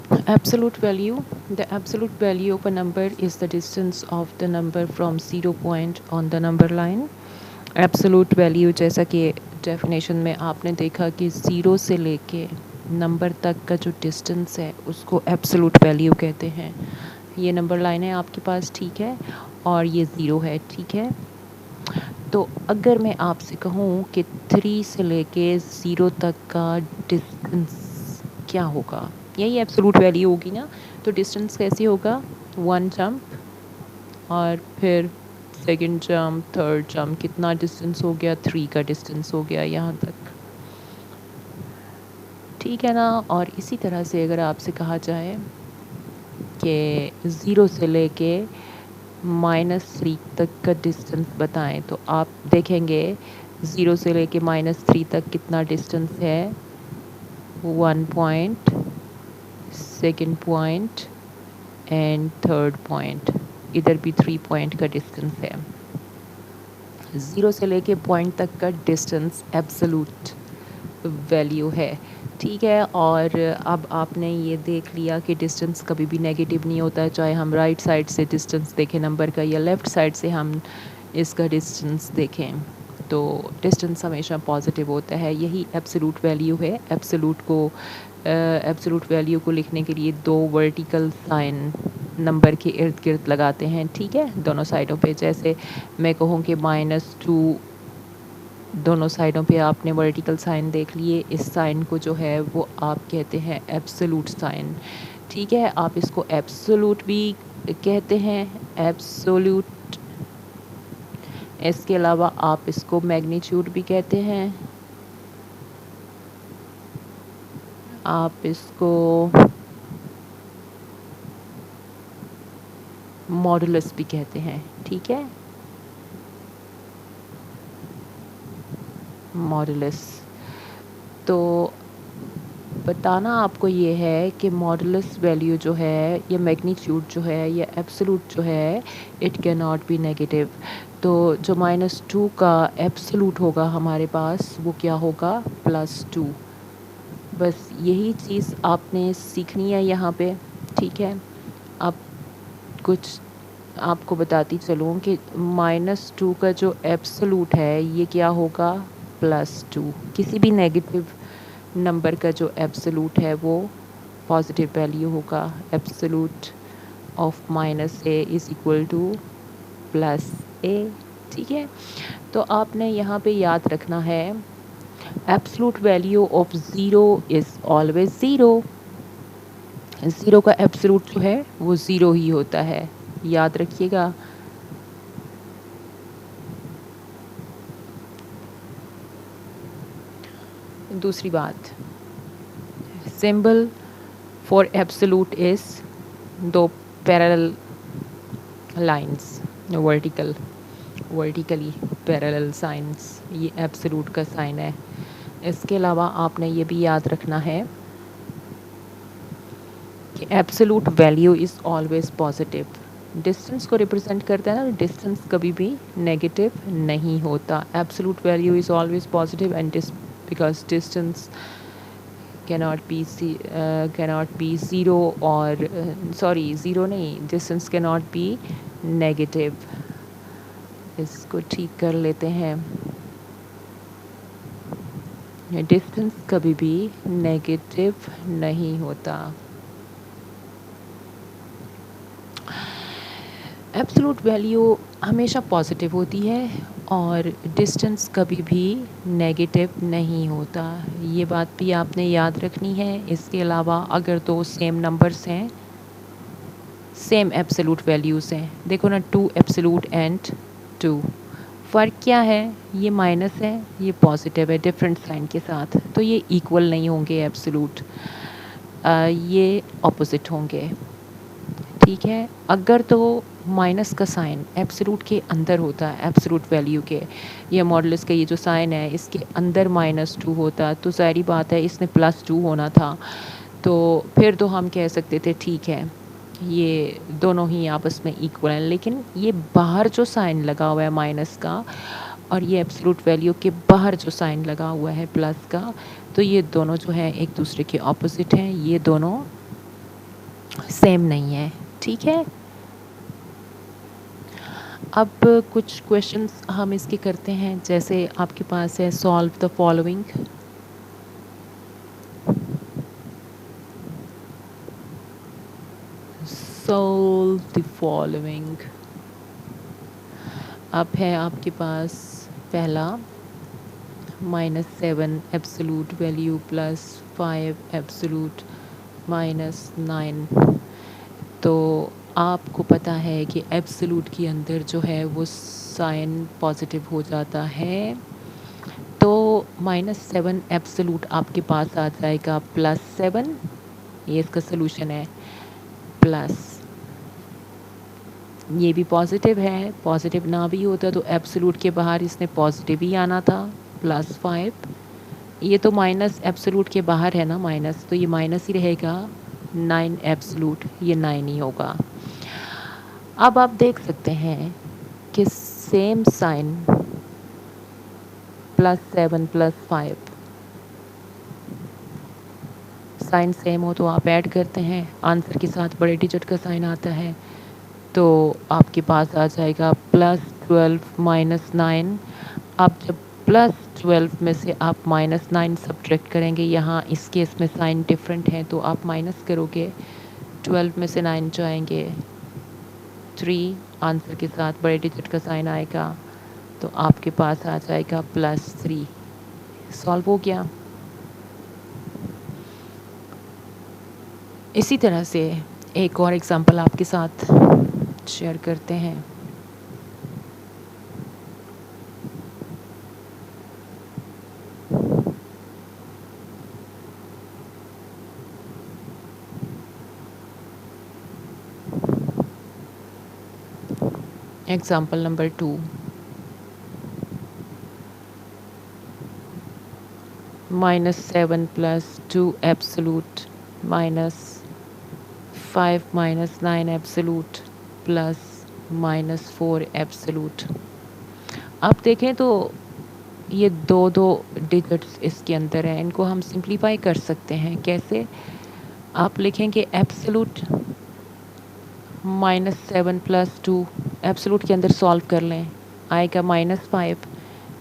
Absolute value. The absolute value of a number is the distance of the number from 0 point on the number line. Absolute value, जैसा कि definition में आपने देखा कि zero से लेके नंबर तक का जो डिस्टेंस है उसको एब्सोलूट वैल्यू कहते हैं। ये नंबर लाइन है आपके पास, ठीक है, और ये ज़ीरो है, ठीक है। तो अगर मैं आपसे कहूँ कि 3 से लेके ज़ीरो तक का डिस्टेंस क्या होगा, यही एब्सोलूट वैल्यू होगी ना। तो डिस्टेंस कैसे होगा, 1 जंप और फिर सेकंड जंप, थर्ड जंप, कितना डिस्टेंस हो गया, 3 का डिस्टेंस हो गया यहाँ तक, ठीक है ना। और इसी तरह से अगर आपसे कहा जाए कि ज़ीरो से लेके -3 तक का डिस्टेंस बताएं, तो आप देखेंगे ज़ीरो से लेके -3 तक कितना डिस्टेंस है, 1 point, second point and third point, इधर भी 3 पॉइंट का डिस्टेंस है। ज़ीरो से लेके पॉइंट तक का डिस्टेंस एब्सोलूट वैल्यू है, ठीक है। और अब आपने ये देख लिया कि डिस्टेंस कभी भी नेगेटिव नहीं होता है, चाहे हम राइट साइड से डिस्टेंस देखें नंबर का या लेफ़्ट साइड से हम इसका डिस्टेंस देखें, तो डिस्टेंस हमेशा पॉजिटिव होता है। यही एब्सोलूट वैल्यू है। एब्सोलूट वैल्यू को लिखने के लिए 2 वर्टिकल साइन नंबर के इर्द गिर्द लगाते हैं, ठीक है, दोनों साइडों पे। जैसे मैं कहूँ कि -2, दोनों साइडों पे आपने वर्टिकल साइन देख लिए, इस साइन को जो है वो आप कहते हैं एब्सोलूट साइन, ठीक है। आप इसको एब्सोलूट भी कहते हैं, एब्सोलूट। इसके अलावा आप इसको मैग्नीट्यूड भी कहते हैं, आप इसको मॉडुलस भी कहते हैं, ठीक है, मॉडुलस। तो बताना आपको ये है कि मॉडुलस वैल्यू जो है या मैग्नीट्यूड जो है या एब्सोलूट जो है, it can not be negative. तो जो -2 का एब्सोलूट होगा हमारे पास, वो क्या होगा, +2। बस यही चीज़ आपने सीखनी है यहाँ पे, ठीक है। अब कुछ आपको बताती चलूँ कि -2 का जो एब्सोलूट है ये क्या होगा, +2। किसी भी नेगेटिव नंबर का जो एब्सोलूट है वो पॉजिटिव वैल्यू होगा। Absolute of -a is equal to +a, ठीक है। तो आपने यहाँ पे याद रखना है, absolute value of zero is always zero. Zero का एब्सोलूट जो है वो ज़ीरो ही होता है, याद रखिएगा। दूसरी बात, symbol for absolute is 2 parallel lines, vertically parallel science, ये एब्सोलूट का साइन है। इसके अलावा आपने ये भी याद रखना है कि absolute value is always positive. Distance को रिप्रेजेंट करता है ना, डिस्टेंस कभी भी नेगेटिव नहीं होता। Absolute value is always positive and because distance cannot be zero, और सॉरी ज़ीरो नहीं, डिस्टेंस कैनॉट बी नेगेटिव। इसको ठीक कर लेते हैं, डिस्टेंस कभी भी नेगेटिव नहीं होता। एब्सोलूट वैल्यू हमेशा पॉजिटिव होती है और डिस्टेंस कभी भी नेगेटिव नहीं होता, ये बात भी आपने याद रखनी है। इसके अलावा अगर दो सेम नंबर्स हैं, सेम एब्सोलूट वैल्यूज़ हैं, देखो ना, 2 एब्सोलूट एंड 2, फ़र्क क्या है, ये माइनस है, ये पॉजिटिव है डिफरेंट साइन के साथ, तो ये इक्वल नहीं होंगे एब्सोलूट, ये ऑपोजिट होंगे, ठीक है। अगर तो माइनस का साइन एब्सोलूट के अंदर होता है, एब्सोलूट वैल्यू के, ये मॉडुलस का ये जो साइन है इसके अंदर -2 होता, तो ज़ाहिर बात है इसने +2 होना था, तो फिर तो हम कह सकते थे ठीक है ये दोनों ही आपस में इक्वल हैं। लेकिन ये बाहर जो साइन लगा हुआ है माइनस का, और ये एब्सोलूट वैल्यू के बाहर जो साइन लगा हुआ है प्लस का, तो ये दोनों जो हैं एक दूसरे के ऑपोजिट हैं, ये दोनों सेम नहीं है। ठीक है, अब कुछ क्वेश्चंस हम इसके करते हैं। जैसे आपके पास है solve the following. Solve the following. अब है आपके पास पहला -7 एब्सोलूट वैल्यू प्लस 5 एब्सोलूट -9। तो आपको पता है कि एब्सोलूट के अंदर जो है वो साइन पॉजिटिव हो जाता है। तो -7 एब्सोलूट आपके पास आ जाएगा +7, ये इसका सोल्यूशन है। प्लस ये भी पॉजिटिव है, पॉजिटिव ना भी होता तो एब्सोलूट के बाहर इसने पॉजिटिव ही आना था, +5। ये तो माइनस एब्सोलूट के बाहर है ना, माइनस, तो ये माइनस ही रहेगा। 9 एब्सोलूट, ये 9 ही होगा। अब आप देख सकते हैं कि सेम साइन +7 +5, साइन सेम हो तो आप ऐड करते हैं, आंसर के साथ बड़े डिजिट का साइन आता है, तो आपके पास आ जाएगा +12 -9। अब जब +12 में से आप -9 सब्ट्रैक्ट करेंगे, यहाँ इस केस में साइन डिफरेंट है तो आप माइनस करोगे, 12 में से 9 जाएंगे 3, आंसर के साथ बड़े डिजिट का साइन आएगा, तो आपके पास आ जाएगा +3। सॉल्व हो गया। इसी तरह से एक और एग्जांपल आपके साथ शेयर करते हैं। Example number 2, -7 + 2 absolute -5 -9 absolute plus -4 absolute. आप देखें तो ये दो दो डिजिट्स इसके अंदर हैं, इनको हम सिंप्लीफाई कर सकते हैं। कैसे? आप लिखेंगे एब्सोलूट -7 + 2, एब्सोलूट के अंदर सॉल्व कर लें, आएगा -5,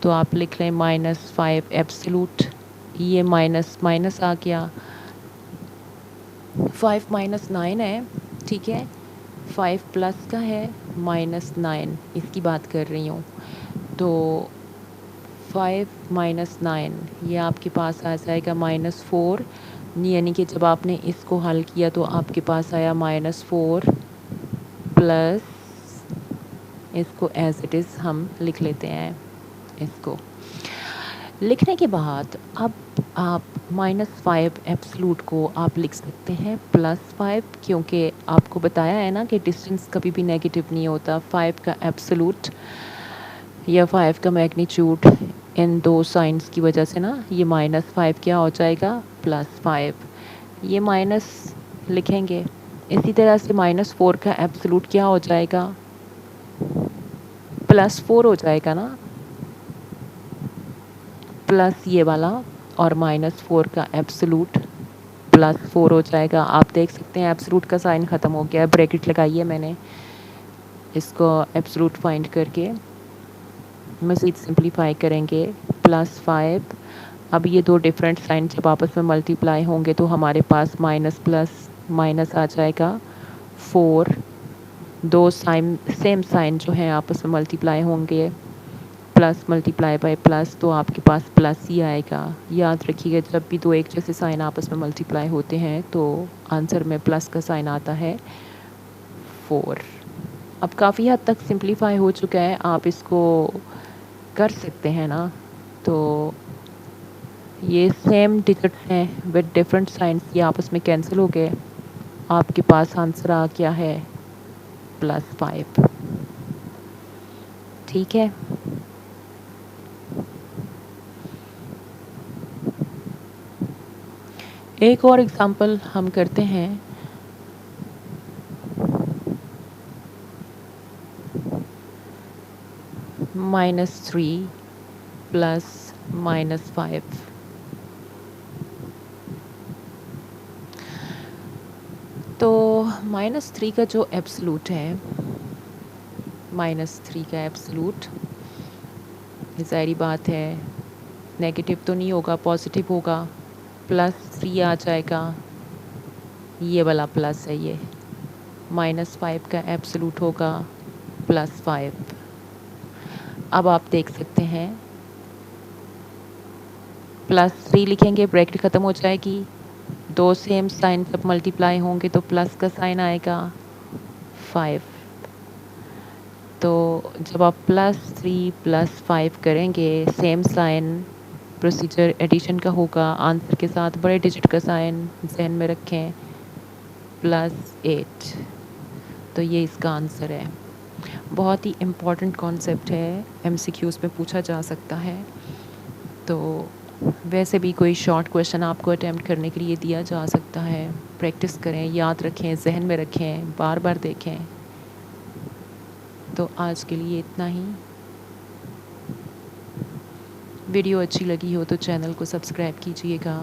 तो आप लिख लें -5 एब्सोलूट, ये माइनस माइनस आ गया, 5 -9 है, ठीक है, 5 प्लस का है -9, इसकी बात कर रही हूँ। तो 5 -9 ये आपके पास आ जाएगा -4, यानी कि जब आपने इसको हल किया तो आपके पास आया -4 प्लस, इसको एज इट इज़ हम लिख लेते हैं। इसको लिखने के बाद अब आप -5 एब्सोलूट को आप लिख सकते हैं +5, क्योंकि आपको बताया है ना कि डिस्टेंस कभी भी नेगेटिव नहीं होता। 5 का एब्सोलूट या 5 का मैग्नीट्यूड, इन दो साइंस की वजह से ना ये -5 क्या हो जाएगा, +5, ये माइनस लिखेंगे। इसी तरह से -4 का एब्सोलूट क्या हो जाएगा, +4 हो जाएगा ना, प्लस ये वाला, और -4 का एब्सोलूट +4 हो जाएगा। आप देख सकते हैं एब्सोलूट का साइन ख़त्म हो गया है, ब्रैकेट लगाई है मैंने इसको एब्सोलूट फाइंड करके। मज़ीद सिंप्लीफाई करेंगे, +5। अब ये दो डिफरेंट साइन जब आपस में मल्टीप्लाई होंगे तो हमारे पास माइनस प्लस माइनस आ जाएगा 4। दो साइन सेम साइन जो हैं आपस में मल्टीप्लाई होंगे, प्लस मल्टीप्लाई बाय प्लस, तो आपके पास प्लस ही आएगा। याद रखिएगा जब भी दो एक जैसे साइन आपस में मल्टीप्लाई होते हैं तो आंसर में प्लस का साइन आता है 4। अब काफ़ी हद तक सिंप्लीफाई हो चुका है, आप इसको कर सकते हैं ना। तो ये सेम डिजिट्स हैं विद डिफरेंट साइंस, ये आपस में कैंसिल हो गए, आपके पास आंसर आ गया है +5। ठीक है, एक और एग्जांपल हम करते हैं। -3 प्लस -5। तो -3 का जो एब्सलूट है, -3 का एब्सलूट, ज़ाहिर बात है नेगेटिव तो नहीं होगा, पॉजिटिव होगा, +3 आ जाएगा, ये वाला प्लस है ये। -5 का एब्सलूट होगा +5। अब आप देख सकते हैं +3 लिखेंगे, ब्रैकेट ख़त्म हो जाएगी, 2 सेम साइन जब मल्टीप्लाई होंगे तो प्लस का साइन आएगा 5। तो जब आप +3 +5 करेंगे, सेम साइन प्रोसीजर एडिशन का होगा, आंसर के साथ बड़े डिजिट का साइन जहन में रखें, +8। तो ये इसका आंसर है। बहुत ही इम्पॉर्टेंट कॉन्सेप्ट है, एमसीक्यूज़ में पूछा जा सकता है। तो वैसे भी कोई शॉर्ट क्वेश्चन आपको अटेम्प्ट करने के लिए दिया जा सकता है। प्रैक्टिस करें, याद रखें, जहन में रखें, बार बार देखें। तो आज के लिए इतना ही। वीडियो अच्छी लगी हो तो चैनल को सब्सक्राइब कीजिएगा।